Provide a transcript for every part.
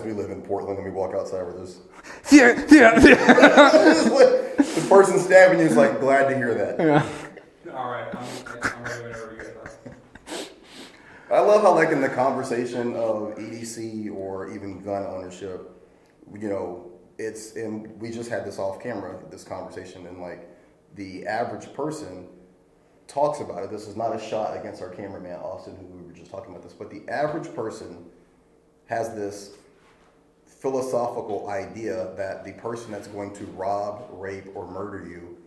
we live in Portland and we walk outside where there's Yeah. the person stabbing you is like, glad to hear that. Yeah. All right, I'm ready whenever you guys are. I love how, like, in the conversation of EDC or even gun ownership, you know, and we just had this off camera, this conversation, and like the average person talks about it. This is not a shot against our cameraman, Austin, who we were just talking about this, but the average person has this philosophical idea that the person that's going to rob, rape, or murder you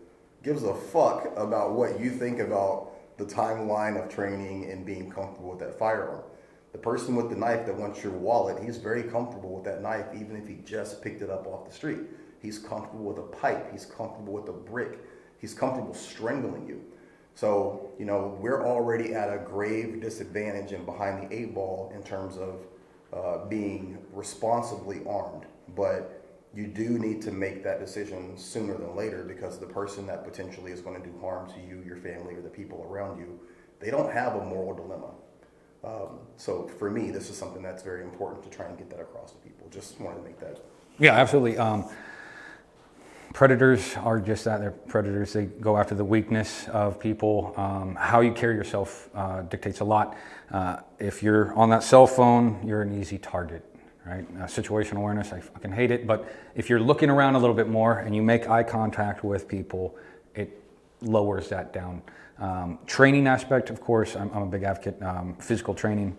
gives a fuck about what you think about the timeline of training and being comfortable with that firearm. The person with the knife that wants your wallet, he's very comfortable with that knife, even if he just picked it up off the street. He's comfortable with a pipe. He's comfortable with a brick. He's comfortable strangling you. So, you know, we're already at a grave disadvantage and behind the eight ball in terms of being responsibly armed. But you do need to make that decision sooner than later, because the person that potentially is going to do harm to you, your family, or the people around you, they don't have a moral dilemma. So for me, this is something that's very important to try and get that across to people. Just wanted to make that. Yeah, absolutely. Predators are just that. They're predators. They go after the weakness of people. How you carry yourself dictates a lot. If you're on that cell phone, you're an easy target, right? Situational awareness, I fucking hate it. But if you're looking around a little bit more and you make eye contact with people, it lowers that down. Training aspect, of course, I'm a big advocate. Physical training,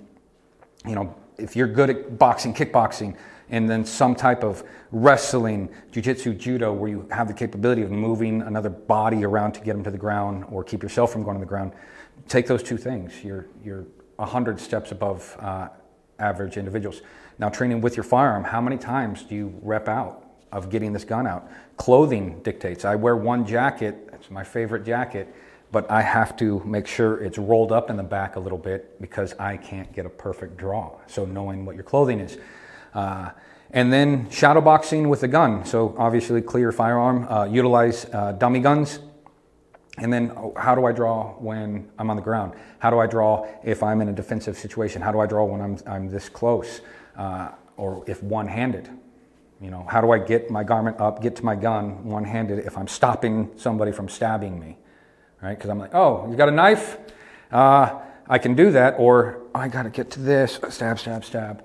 you know, if you're good at boxing, kickboxing, and then some type of wrestling, jiu-jitsu, judo, where you have the capability of moving another body around to get them to the ground or keep yourself from going to the ground, take those two things. You're 100 steps above average individuals. Now, training with your firearm, how many times do you rep out of getting this gun out? Clothing dictates. I wear one jacket, it's my favorite jacket, but I have to make sure it's rolled up in the back a little bit because I can't get a perfect draw. So knowing what your clothing is. And then shadow boxing with a gun. So obviously clear your firearm, utilize dummy guns. And then how do I draw when I'm on the ground? How do I draw if I'm in a defensive situation? How do I draw when I'm this close? Or if one-handed? You know, how do I get my garment up, get to my gun one-handed if I'm stopping somebody from stabbing me? Right? Because I'm like, oh, you got a knife? I can do that, or I got to get to this, stab, stab, stab.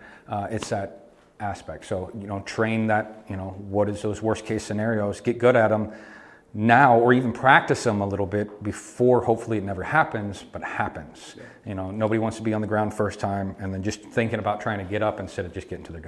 It's that aspect. So, you know, train that, you know, what is those worst case scenarios, get good at them now, or even practice them a little bit before hopefully it never happens, but happens. Yeah. You know, nobody wants to be on the ground first time and then just thinking about trying to get up instead of just getting to their gun.